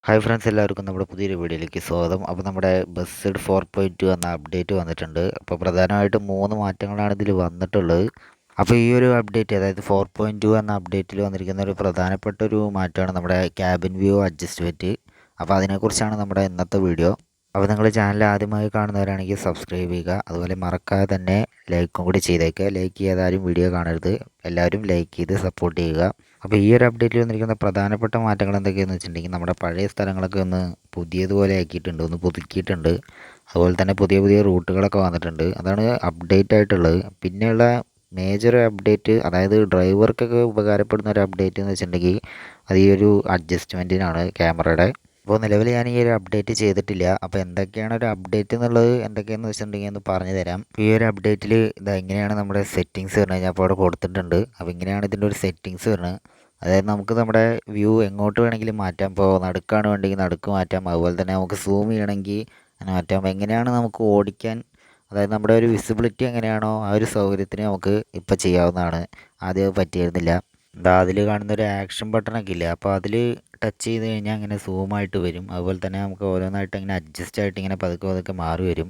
Hi friends, എല്ലാവർക്കും നമ്മുടെ പുതിയൊരു വീഡിയോയിലേക്ക് സ്വാഗതം. അപ്പോൾ നമ്മുടെ ബസ്ഡ് 4.2 എന്ന അപ്ഡേറ്റ് വന്നിട്ടുണ്ട്. അപ്പോൾ പ്രധാനമായിട്ടും 3 മാറ്റങ്ങളാണ് ഇതിൽ വന്നിട്ടുള്ളത്. അപ്പോൾ ഈ ഒരു അപ്ഡേറ്റ്, അതായത് 4.2 എന്ന അപ്ഡേറ്റിൽ വന്നിരിക്കുന്ന ഒരു പ്രധാനപ്പെട്ട ഒരു മാറ്റമാണ് നമ്മുടെ ക്യാബിൻ വ്യൂ അഡ്ജസ്റ്റ്മെൻറ്റ്. അപ്പോൾ അതിനെക്കുറിച്ചാണ് നമ്മുടെ ഇന്നത്തെ വീഡിയോ. അപ്പോൾ നിങ്ങൾ ചാനൽ ആദ്യമായി കാണുന്നവരാണെങ്കിൽ സബ്സ്ക്രൈബ് ചെയ്യുക, അതുപോലെ മറക്കാതെ തന്നെ ലൈക്കും കൂടി ചെയ്തേക്കുക. ലൈക്ക് ചെയ്യാതെ ആരും വീഡിയോ കാണരുത്, എല്ലാവരും ലൈക്ക് ചെയ്ത് സപ്പോർട്ട് ചെയ്യുക. അപ്പോൾ ഈ ഒരു അപ്ഡേറ്റിൽ വന്നിരിക്കുന്ന പ്രധാനപ്പെട്ട മാറ്റങ്ങൾ എന്തൊക്കെയാണെന്ന് വെച്ചിട്ടുണ്ടെങ്കിൽ, നമ്മുടെ പഴയ സ്ഥലങ്ങളൊക്കെ ഒന്ന് പുതിയതുപോലെ ആക്കിയിട്ടുണ്ട്, ഒന്ന് പുതുക്കിയിട്ടുണ്ട്. അതുപോലെ തന്നെ പുതിയ പുതിയ റൂട്ടുകളൊക്കെ വന്നിട്ടുണ്ട്. അതാണ് അപ്ഡേറ്റ് ആയിട്ടുള്ളത്. പിന്നെയുള്ള മേജർ അപ്ഡേറ്റ്, അതായത് ഡ്രൈവർക്കൊക്കെ ഉപകാരപ്പെടുന്ന ഒരു അപ്ഡേറ്റ് എന്ന് വെച്ചിട്ടുണ്ടെങ്കിൽ അത് ഈ ഒരു അഡ്ജസ്റ്റ്മെൻറ്റിനാണ്, ക്യാമറയുടെ. അപ്പോൾ നിലവിൽ ഞാൻ ഈ ഒരു അപ്ഡേറ്റ് ചെയ്തിട്ടില്ല. അപ്പോൾ എന്തൊക്കെയാണ് ഒരു അപ്ഡേറ്റ് എന്നുള്ളത് എന്തൊക്കെയാണെന്ന് വെച്ചിട്ടുണ്ടെങ്കിൽ ഒന്ന് പറഞ്ഞു തരാം. ഈ ഒരു അപ്ഡേറ്റിൽ ഇതാ ഇങ്ങനെയാണ് നമ്മുടെ സെറ്റിങ്സ് വരുന്നത്. ഞാൻ അപ്പോൾ അവിടെ കൊടുത്തിട്ടുണ്ട്. അപ്പോൾ ഇങ്ങനെയാണ് ഇതിൻ്റെ ഒരു സെറ്റിങ്സ് വരുന്നത്. അതായത് നമുക്ക് നമ്മുടെ വ്യൂ എങ്ങോട്ട് വേണമെങ്കിലും മാറ്റാം. ഇപ്പോൾ നടുക്കാണ് വേണ്ടെങ്കിൽ നടുക്ക് മാറ്റാം. അതുപോലെ തന്നെ നമുക്ക് സൂം ചെയ്യണമെങ്കിൽ അങ്ങനെ മാറ്റാം. എങ്ങനെയാണ് നമുക്ക് ഓടിക്കാൻ, അതായത് നമ്മുടെ ഒരു വിസിബിലിറ്റി എങ്ങനെയാണോ ആ ഒരു സൗകര്യത്തിന് നമുക്ക് ഇപ്പോൾ ചെയ്യാവുന്നതാണ്. ആദ്യം പറ്റിയിരുന്നില്ല. എന്താ അതിൽ കാണുന്നൊരു ആക്ഷൻ ബട്ടണൊക്കെ ഇല്ലേ, അപ്പോൾ അതിൽ ടച്ച് ചെയ്ത് കഴിഞ്ഞാൽ അങ്ങനെ സൂമായിട്ട് വരും. അതുപോലെ തന്നെ നമുക്ക് ഓരോന്നായിട്ട് ഇങ്ങനെ അഡ്ജസ്റ്റ് ആയിട്ട് ഇങ്ങനെ പതുക്കെ പതുക്കെ മാറി വരും.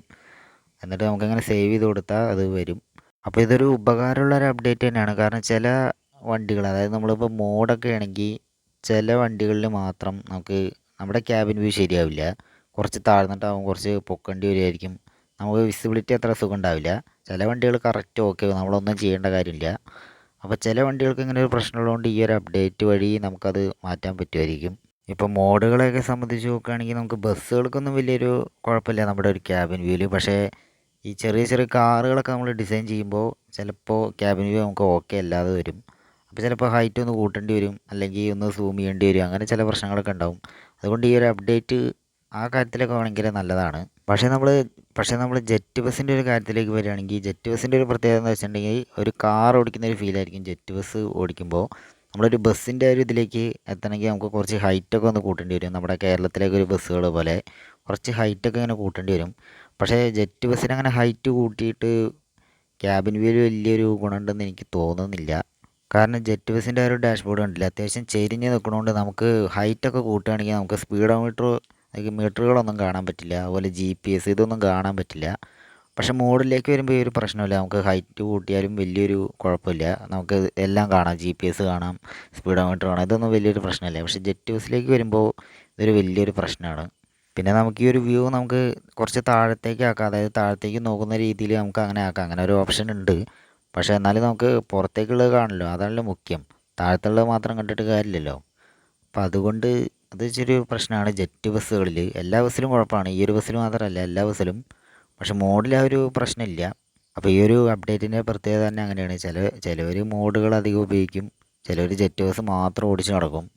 എന്നിട്ട് നമുക്കങ്ങനെ സേവ് ചെയ്ത് കൊടുത്താൽ അത് വരും. അപ്പോൾ ഇതൊരു ഉപകാരമുള്ള ഒരു അപ്ഡേറ്റ് തന്നെയാണ്. കാരണം ചില വണ്ടികൾ, അതായത് നമ്മളിപ്പോൾ മോഡൊക്കെ ആണെങ്കിൽ ചില വണ്ടികളിൽ മാത്രം നമുക്ക് നമ്മുടെ ക്യാബിൻ വ്യൂ ശരിയാവില്ല. കുറച്ച് താഴ്ന്നിട്ടാവും, കുറച്ച് പൊക്കേണ്ടി വരുമായിരിക്കും. നമുക്ക് വിസിബിലിറ്റി അത്ര സുഖം ഉണ്ടാവില്ല. ചില വണ്ടികൾ കറക്റ്റ് ഓക്കെ, നമ്മളൊന്നും ചെയ്യേണ്ട കാര്യമില്ല. അപ്പോൾ ചില വണ്ടികൾക്ക് ഇങ്ങനെ ഒരു പ്രശ്നമുള്ളതുകൊണ്ട് ഈ ഒരു അപ്ഡേറ്റ് വഴി നമുക്കത് മാറ്റാൻ പറ്റുമായിരിക്കും. ഇപ്പോൾ മോഡുകളെയൊക്കെ സംബന്ധിച്ച് നോക്കുകയാണെങ്കിൽ നമുക്ക് ബസ്സുകൾക്കൊന്നും വലിയൊരു കുഴപ്പമില്ല നമ്മുടെ ഒരു ക്യാബിൻ വ്യൂവിൽ. പക്ഷേ ഈ ചെറിയ ചെറിയ കാറുകളൊക്കെ നമ്മൾ ഡിസൈൻ ചെയ്യുമ്പോൾ ചിലപ്പോൾ ക്യാബിൻ വ്യൂ നമുക്ക് ഓക്കെ അല്ലാതെ വരും. അപ്പോൾ ചിലപ്പോൾ ഹൈറ്റ് ഒന്ന് കൂട്ടേണ്ടി വരും, അല്ലെങ്കിൽ ഒന്ന് സൂം ചെയ്യേണ്ടി വരും. അങ്ങനെ ചില പ്രശ്നങ്ങളൊക്കെ ഉണ്ടാവും. അതുകൊണ്ട് ഈ ഒരു അപ്ഡേറ്റ് ആ കാര്യത്തിലൊക്കെ ഭയങ്കര നല്ലതാണ്. പക്ഷേ നമ്മൾ ജെറ്റ് ബസ്സിൻ്റെ ഒരു കാര്യത്തിലേക്ക് വരികയാണെങ്കിൽ, ജെറ്റ് ബസ്സിൻ്റെ ഒരു പ്രത്യേകത എന്ന് വെച്ചിട്ടുണ്ടെങ്കിൽ ഒരു കാർ ഓടിക്കുന്ന ഒരു ഫീലായിരിക്കും ജെറ്റ് ബസ് ഓടിക്കുമ്പോൾ. നമ്മളൊരു ബസ്സിൻ്റെ ഒരു ഇതിലേക്ക് എത്തണമെങ്കിൽ നമുക്ക് കുറച്ച് ഹൈറ്റൊക്കെ ഒന്ന് കൂട്ടേണ്ടി വരും. നമ്മുടെ കേരളത്തിലേക്ക് ഒരു ബസ്സുകൾ പോലെ കുറച്ച് ഹൈറ്റൊക്കെ ഇങ്ങനെ കൂട്ടേണ്ടി വരും. പക്ഷേ ജെറ്റ് ബസ്സിന് അങ്ങനെ ഹൈറ്റ് കൂട്ടിയിട്ട് ക്യാബിൻ വ്യൂവിൽ വലിയൊരു ഗുണമുണ്ടെന്ന് എനിക്ക് തോന്നുന്നില്ല. കാരണം ജെറ്റ് ബസ്സിൻ്റെ ആ ഒരു ഡാഷ്ബോർഡ് കണ്ടില്ല, അത്യാവശ്യം ചെരിഞ്ഞ് നിൽക്കുന്നതുകൊണ്ട് നമുക്ക് ഹൈറ്റൊക്കെ കൂട്ടുകയാണെങ്കിൽ നമുക്ക് സ്പീഡോമീറ്റർ മീറ്ററുകളൊന്നും കാണാൻ പറ്റില്ല. അതുപോലെ GPS ഇതൊന്നും കാണാൻ പറ്റില്ല. പക്ഷേ മോഡിലേക്ക് വരുമ്പോൾ ഈ ഒരു പ്രശ്നമില്ല. നമുക്ക് ഹൈറ്റ് കൂട്ടിയാലും വലിയൊരു കുഴപ്പമില്ല. നമുക്ക് എല്ലാം കാണാം, GPS കാണാം, സ്പീഡോമീറ്റർ കാണാം. ഇതൊന്നും വലിയൊരു പ്രശ്നമില്ല. പക്ഷേ ജെറ്റ് ബസ്സിലേക്ക് വരുമ്പോൾ ഇതൊരു വലിയൊരു പ്രശ്നമാണ്. പിന്നെ നമുക്ക് ഈ ഒരു വ്യൂ നമുക്ക് കുറച്ച് താഴത്തേക്ക് ആക്കാം, അതായത് താഴത്തേക്ക് നോക്കുന്ന രീതിയിൽ നമുക്ക് അങ്ങനെ ആക്കാം. അങ്ങനെ ഒരു ഓപ്ഷൻ ഉണ്ട്. പക്ഷേ എന്നാലും നമുക്ക് പുറത്തേക്കുള്ളത് കാണില്ലോ, അതാണല്ലോ മുഖ്യം. താഴത്തുള്ളത് മാത്രം കണ്ടിട്ട് കാര്യമില്ലല്ലോ. അപ്പം അതുകൊണ്ട് അത് ഇച്ചിരി പ്രശ്നമാണ് ജെറ്റ് ബസ്സുകളിൽ. എല്ലാ ബസ്സിലും കുഴപ്പമാണ്, ഈ ഒരു ബസ്സിൽ മാത്രമല്ല എല്ലാ ബസ്സിലും. പക്ഷേ മോഡിൽ ആ ഒരു പ്രശ്നമില്ല. അപ്പോൾ ഈ ഒരു അപ്ഡേറ്റിൻ്റെ പ്രത്യേകത തന്നെ അങ്ങനെയാണ്. ചിലവർ മോഡുകൾ അധികം ഉപയോഗിക്കും, ചിലവർ ജെറ്റ് ബസ് മാത്രം ഓടിച്ച് നടക്കും.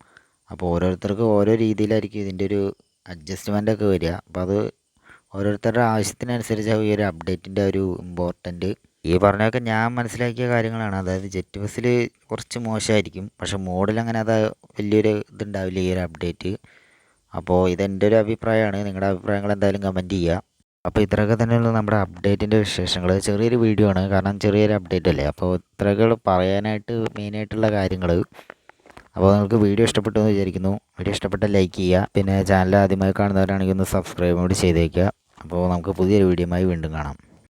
അപ്പോൾ ഓരോരുത്തർക്കും ഓരോ രീതിയിലായിരിക്കും ഇതിൻ്റെ ഒരു അഡ്ജസ്റ്റ്മെൻ്റ് ഒക്കെ വരിക. അപ്പോൾ അത് ഓരോരുത്തരുടെ ആവശ്യത്തിനനുസരിച്ചാണ് ഈ ഒരു അപ്ഡേറ്റിൻ്റെ ഒരു ഇമ്പോർട്ടൻറ്റ്. ഈ പറഞ്ഞതൊക്കെ ഞാൻ മനസ്സിലാക്കിയ കാര്യങ്ങളാണ്. അതായത് ജെറ്റ് ബസ്സിൽ കുറച്ച് മോശമായിരിക്കും, പക്ഷേ മോഡിൽ അങ്ങനെ അത് വലിയൊരു ഇതുണ്ടാവില്ല ഈ ഒരു അപ്ഡേറ്റ്. അപ്പോൾ ഇതെൻ്റെ ഒരു അഭിപ്രായമാണ്. നിങ്ങളുടെ അഭിപ്രായങ്ങൾ എന്തായാലും കമൻറ്റ് ചെയ്യുക. അപ്പോൾ ഇത്രയൊക്കെ തന്നെയുള്ള നമ്മുടെ അപ്ഡേറ്റിൻ്റെ വിശേഷങ്ങൾ. ചെറിയൊരു വീഡിയോ ആണ്, കാരണം ചെറിയൊരു അപ്ഡേറ്റ് അല്ലേ. അപ്പോൾ ഇത്രയൊക്കെ പറയാനായിട്ട് മെയിനായിട്ടുള്ള കാര്യങ്ങൾ. അപ്പോൾ നിങ്ങൾക്ക് വീഡിയോ ഇഷ്ടപ്പെട്ടു എന്ന് വിചാരിക്കുന്നു. വീഡിയോ ഇഷ്ടപ്പെട്ടാൽ ലൈക്ക് ചെയ്യുക. പിന്നെ ചാനൽ ആദ്യമായി കാണുന്നവരാണെങ്കിൽ ഒന്ന് സബ്സ്ക്രൈബ് കൂടി ചെയ്തേക്കുക. അപ്പോൾ നമുക്ക് പുതിയൊരു വീഡിയോയുമായി വീണ്ടും കാണാം.